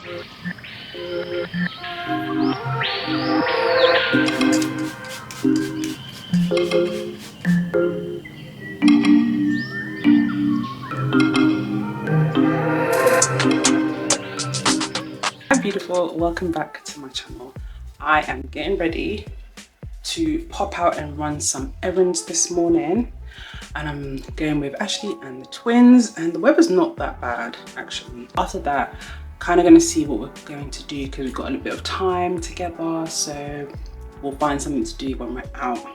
Hi beautiful, welcome back to my channel. I am getting ready to pop out and run some errands this morning, and I'm going with Ashley and the twins, and the weather's not that bad actually. After that, kind of going to see what we're going to do because we've got a little bit of time together, so we'll find something to do when we're out.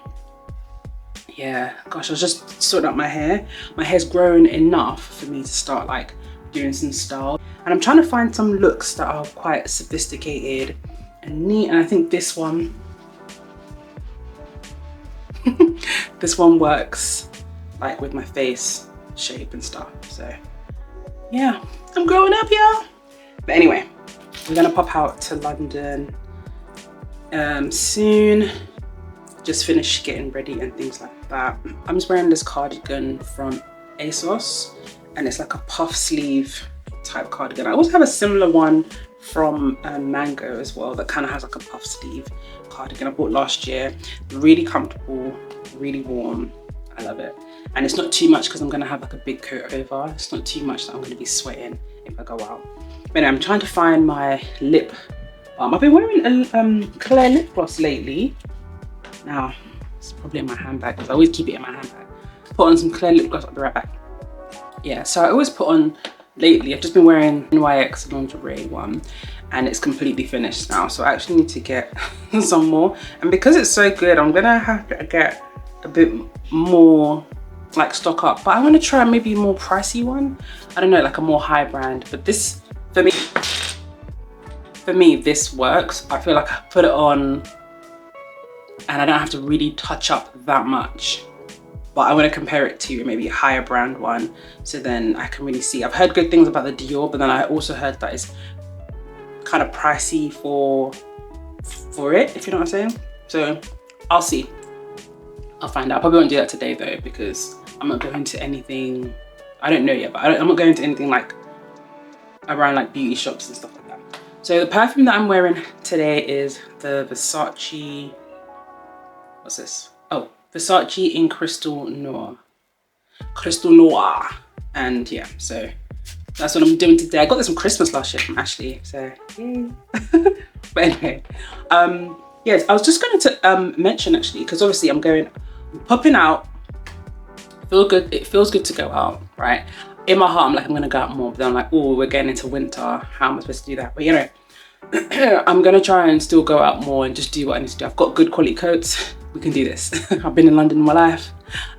Yeah, gosh, I was just sorting out my hair. My hair's grown enough for me to start like doing some style, and I'm trying to find some looks that are quite sophisticated and neat, and I think this one this one works like with my face shape and stuff. So yeah, I'm growing up, y'all. But anyway, we're gonna pop out to London soon. Just finished getting ready and things like that. I'm just wearing this cardigan from ASOS, and it's like a puff sleeve type cardigan. I also have a similar one from Mango as well that kind of has like a puff sleeve cardigan I bought last year. Really comfortable, really warm. I love it. And it's not too much because I'm going to have like a big coat over. It's not too much that I'm going to be sweating if I go out. But anyway, I'm trying to find my lip balm. I've been wearing a clear lip gloss lately. Now, it's probably in my handbag because I always keep it in my handbag. Put on some clear lip gloss, I'll be right back. Yeah, so I always put on, lately I've just been wearing NYX lingerie one, and it's completely finished now, so I actually need to get some more. And because it's so good, I'm gonna have to get a bit more, like stock up, but I want to try maybe a more pricey one. I don't know, like a more high brand. But this, for me this works. I feel like I put it on and I don't have to really touch up that much. But I want to compare it to maybe a higher brand one, so then I can really see. I've heard good things about the Dior, but then I also heard that it's kind of pricey for it, if you know what I'm saying. So I'll see. I'll find out. I probably won't do that today though, because I'm not going to anything. I don't know yet, but I'm not going to anything like around like beauty shops and stuff like that. So the perfume that I'm wearing today is the Versace. What's this? Oh, Versace in Crystal Noir. And yeah, so that's what I'm doing today. I got this from Christmas last year from Ashley, so yay. But anyway, yes, I was just going to mention actually, because obviously I'm popping out. It feels good to go out, right? In my heart, I'm like, I'm gonna go out more, but then I'm like, oh, we're getting into winter. How am I supposed to do that? But you know, I'm gonna try and still go out more and just do what I need to do. I've got good quality coats. We can do this. I've been in London in my life.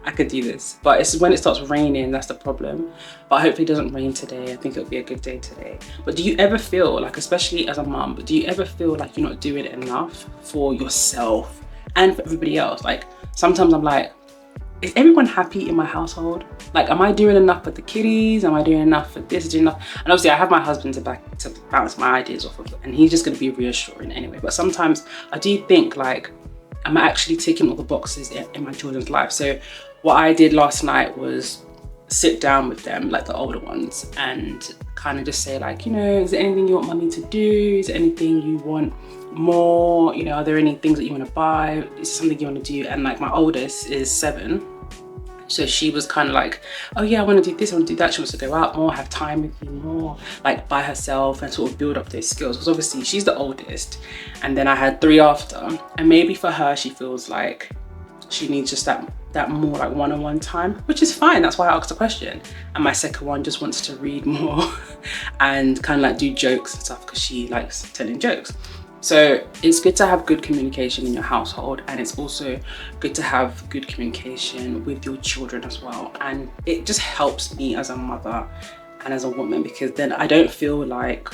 I could do this. But it's when it starts raining, that's the problem. But hopefully it doesn't rain today. I think it'll be a good day today. But do you ever feel like, especially as a mum, but do you ever feel like you're not doing enough for yourself and for everybody else? Like sometimes I'm like, is everyone happy in my household? Like, am I doing enough for the kiddies? Am I doing enough for this? Doing enough? And obviously I have my husband to bounce my ideas off of, and he's just gonna be reassuring anyway. But sometimes I do think like, am I actually ticking all the boxes in my children's life? So what I did last night was sit down with them, like the older ones, and kind of just say like, you know, is there anything you want mommy to do? Is there anything you want more? You know, are there any things that you want to buy? Is there something you want to do? And like my oldest is 7. So she was kind of like, oh yeah, I want to do this, I want to do that. She wants to go out more, have time with me more, like by herself, and sort of build up those skills. Because obviously she's the oldest, and then I had 3 after. And maybe for her, she feels like she needs just that more like one-on-one time, which is fine. That's why I asked the question. And my second one just wants to read more and kind of like do jokes and stuff because she likes telling jokes. So it's good to have good communication in your household, and it's also good to have good communication with your children as well. And it just helps me as a mother and as a woman, because then I don't feel like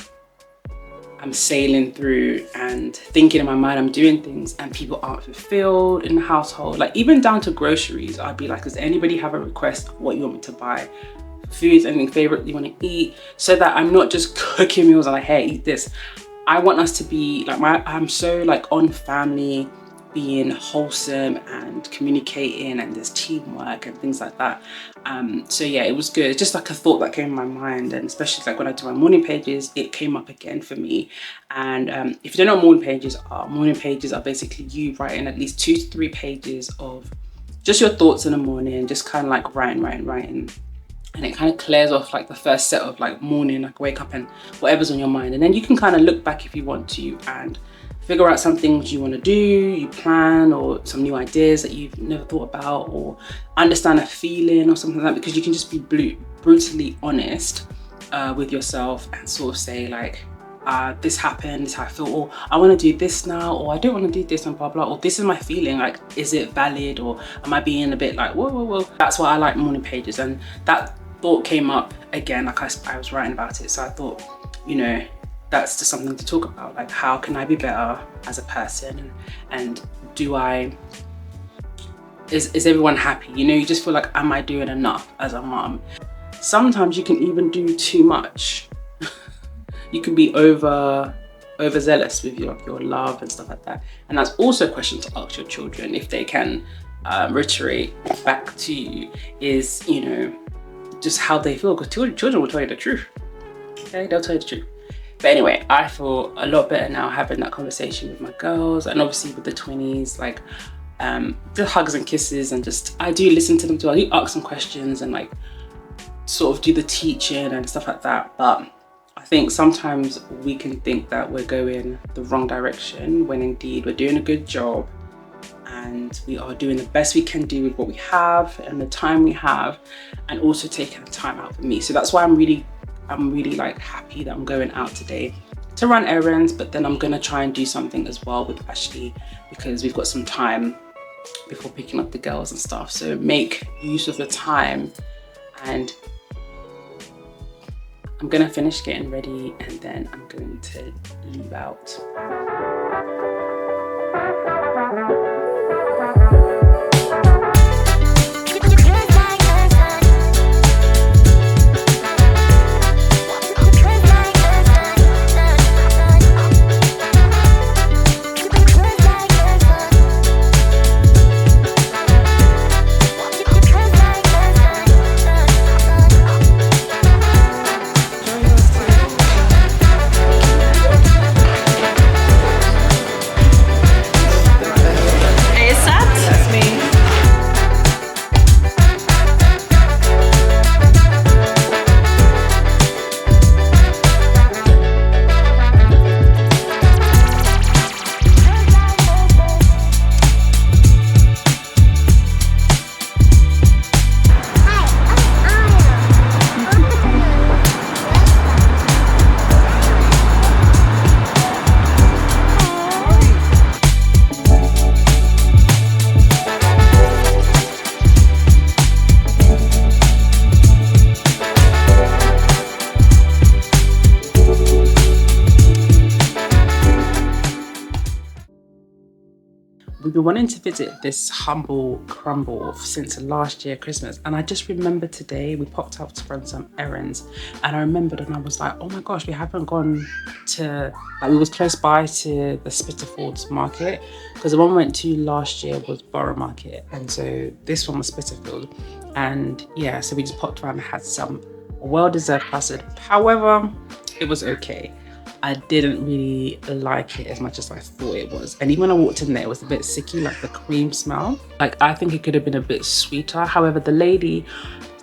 I'm sailing through and thinking in my mind I'm doing things and people aren't fulfilled in the household. Like even down to groceries, I'd be like, does anybody have a request of what you want me to buy? Foods, anything favorite you want to eat, so that I'm not just cooking meals and like, hey, eat this. I want us to be like, I'm so like on family, being wholesome and communicating, and there's teamwork and things like that. So yeah, it was good. It's just like a thought that came in my mind, and especially like when I do my morning pages, it came up again for me. And if you don't know what morning pages are basically you writing at least 2 to 3 pages of just your thoughts in the morning, just kind of like writing. And it kind of clears off like the first set of like morning, like wake up and whatever's on your mind. And then you can kind of look back if you want to and figure out some things you want to do, you plan, or some new ideas that you've never thought about, or understand a feeling or something like that, because you can just be brutally honest with yourself and sort of say like, this happened, this is how I feel, or I want to do this now, or I don't want to do this, and blah blah, or this is my feeling, like is it valid, or am I being a bit like whoa. That's why I like morning pages. And that thought came up again, like I was writing about it, so I thought, you know, that's just something to talk about, like how can I be better as a person, and is everyone happy? You know, you just feel like, am I doing enough as a mom? Sometimes you can even do too much. You can be overzealous with your love and stuff like that. And that's also a question to ask your children, if they can reiterate back to you, is, you know, just how they feel, because children will tell you the truth. Okay, they'll tell you the truth. But anyway, I feel a lot better now having that conversation with my girls, and obviously with the 20s, like just hugs and kisses, and just I do listen to them too. I do ask them questions and like sort of do the teaching and stuff like that. But I think sometimes we can think that we're going the wrong direction, when indeed we're doing a good job and we are doing the best we can do with what we have and the time we have, and also taking the time out for me. So that's why I'm really like happy that I'm going out today to run errands, but then I'm gonna try and do something as well with Ashley, because we've got some time before picking up the girls and stuff. So make use of the time, and I'm gonna finish getting ready and then I'm going to leave out. We've been wanting to visit this humble Crumble since last year Christmas, and I just remember today we popped out to run some errands, and I remembered and I was like, oh my gosh, we haven't gone to, like, we was close by to the Spitalfields market, because the one we went to last year was Borough Market, and so this one was Spitalfield. And yeah, so we just popped around and had some well-deserved custard. However, it was okay. I didn't really like it as much as I thought it was. And even when I walked in there, it was a bit sicky, like the cream smell. Like, I think it could have been a bit sweeter. However, the lady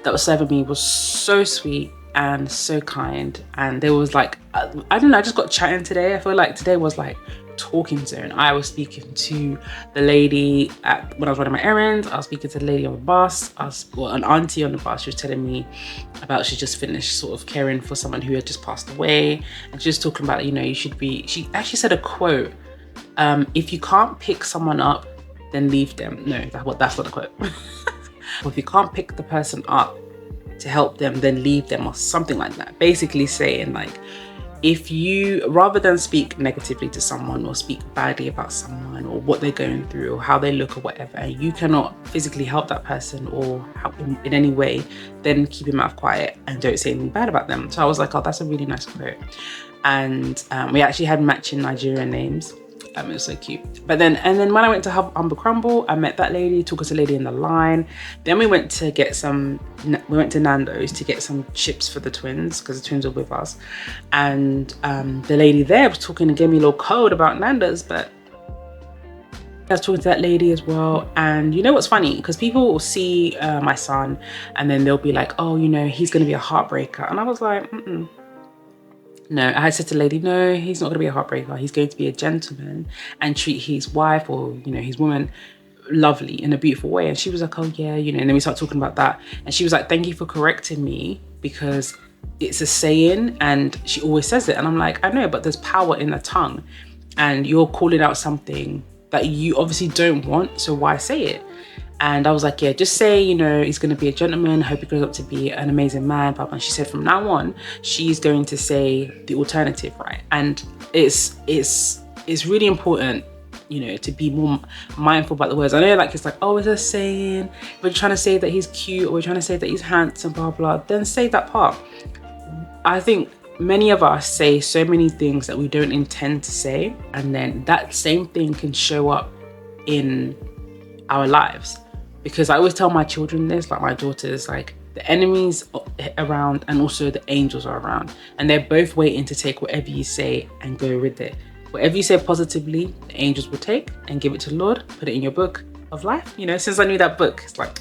that was serving me was so sweet and so kind. And there was like, I don't know, I just got chatting today. I feel like today was like talking zone. I was speaking to the lady when I was running my errands. I was speaking to the lady on the bus. An auntie on the bus. She was telling me about she just finished sort of caring for someone who had just passed away, and she was talking about, you know, she actually said a quote, if you can't pick someone up, then leave them. No, that's not the quote. Or if you can't pick the person up to help them, then leave them, or something like that. Basically saying, like, if you, rather than speak negatively to someone or speak badly about someone or what they're going through or how they look or whatever, and you cannot physically help that person or help them in any way, then keep your mouth quiet and don't say anything bad about them. So I was like, oh, that's a really nice quote. And we actually had matching Nigerian names. It was so cute. But then when I went to Crumble, I met that lady, took us a lady in the line. Then we went to Nando's to get some chips for the twins, because the twins were with us. And the lady there was talking and gave me a little code about Nando's, but I was talking to that lady as well. And you know what's funny? Because people will see my son and then they'll be like, oh, you know, he's going to be a heartbreaker. And I was like, no. I had said to the lady, no, he's not going to be a heartbreaker. He's going to be a gentleman and treat his wife or, you know, his woman lovely in a beautiful way. And she was like, oh yeah, you know, and then we started talking about that. And she was like, thank you for correcting me, because it's a saying and she always says it. And I'm like, I know, but there's power in the tongue and you're calling out something that you obviously don't want, so why say it? And I was like, yeah, just say, you know, he's going to be a gentleman, hope he grows up to be an amazing man, blah, blah. And she said from now on, she's going to say the alternative, right? And it's really important, you know, to be more mindful about the words. I know, like, it's like, oh, it's a saying, we're trying to say that he's cute, or we're trying to say that he's handsome, blah, blah, then say that part. I think many of us say so many things that we don't intend to say, and then that same thing can show up in our lives. Because I always tell my children this, like my daughters, like the enemy's around and also the angels are around, and they're both waiting to take whatever you say and go with it. Whatever you say positively, the angels will take and give it to the Lord, put it in your book of life. You know, since I knew that book, it's like,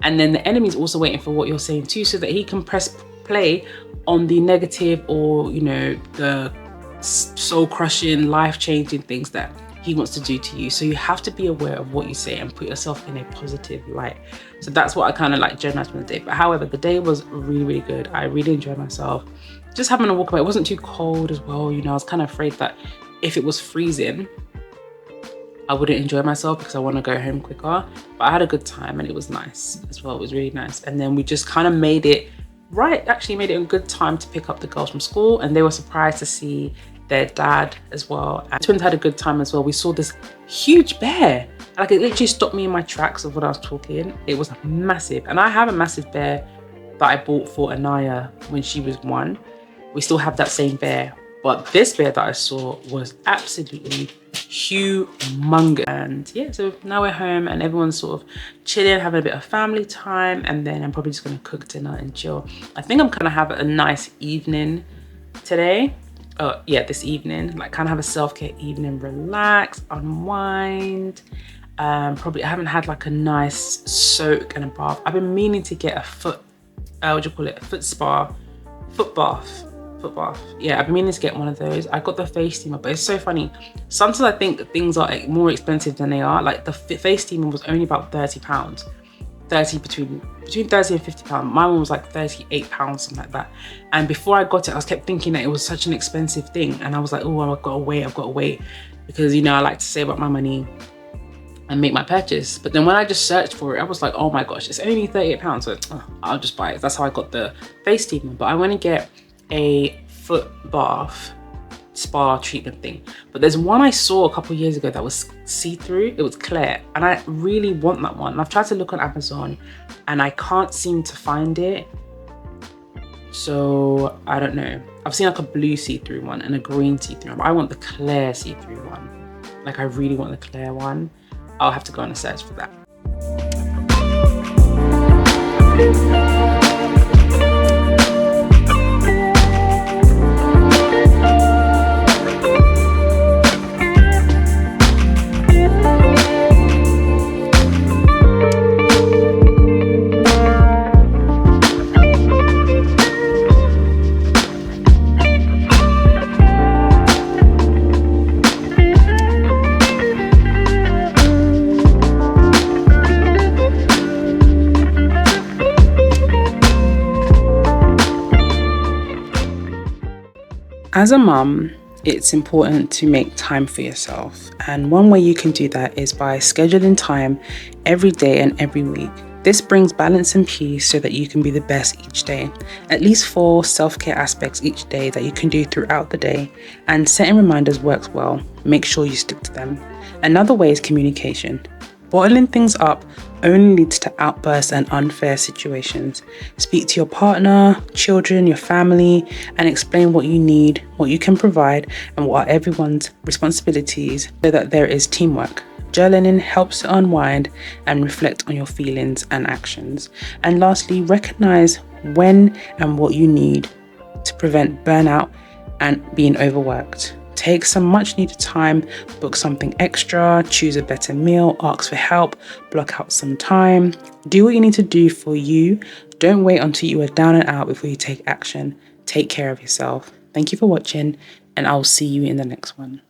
and then the enemy's also waiting for what you're saying too, so that he can press play on the negative, or, you know, the soul crushing, life changing things that he wants to do to you. So you have to be aware of what you say and put yourself in a positive light. So that's what I kind of like journalized from the day. But however, the day was really, really good. I really enjoyed myself. Just having a walk away. It wasn't too cold as well. You know, I was kind of afraid that if it was freezing, I wouldn't enjoy myself because I want to go home quicker. But I had a good time and it was nice as well. It was really nice. And then we just kind of made it a good time to pick up the girls from school, and they were surprised to see their dad as well. And twins had a good time as well. We saw this huge bear. Like, it literally stopped me in my tracks of what I was talking. It was massive. And I have a massive bear that I bought for Anaya when she was 1. We still have that same bear. But this bear that I saw was absolutely humongous. And yeah, so now we're home and everyone's sort of chilling, having a bit of family time. And then I'm probably just going to cook dinner and chill. I think I'm going to have a nice evening today. This evening, like kind of have a self-care evening, relax, unwind. Probably I haven't had like a nice soak and a bath. I've been meaning to get a foot bath. Yeah, I've been meaning to get one of those. I got the face steamer, but it's so funny. Sometimes I think things are more expensive than they are. Like the face steamer was only about £30. Between 30 and £50. My one was like £38, something like that. And before I got it, I kept thinking that it was such an expensive thing. And I was like, oh, I've got to wait. Because, you know, I like to save up my money and make my purchase. But then when I just searched for it, I was like, oh my gosh, it's only £38. So I'll just buy it. That's how I got the face steamer. But I want to get a foot bath spa treatment thing. But there's one I saw a couple of years ago that was see-through. It was clear, and I really want that one. I've tried to look on Amazon and I can't seem to find it, so I don't know. I've seen like a blue see-through one and a green see-through one, but I want the clear see-through one. Like, I really want the clear one. I'll have to go on a search for that. As a mum, it's important to make time for yourself. And one way you can do that is by scheduling time every day and every week. This brings balance and peace so that you can be the best each day. At least 4 self-care aspects each day that you can do throughout the day. And setting reminders works well. Make sure you stick to them. Another way is communication. Bottling things up only leads to outbursts and unfair situations. Speak to your partner, children, your family, and explain what you need, what you can provide, and what are everyone's responsibilities so that there is teamwork. Journaling helps to unwind and reflect on your feelings and actions. And lastly, recognize when and what you need to prevent burnout and being overworked. Take some much needed time, book something extra, choose a better meal, ask for help, block out some time. Do what you need to do for you. Don't wait until you are down and out before you take action. Take care of yourself. Thank you for watching, and I'll see you in the next one.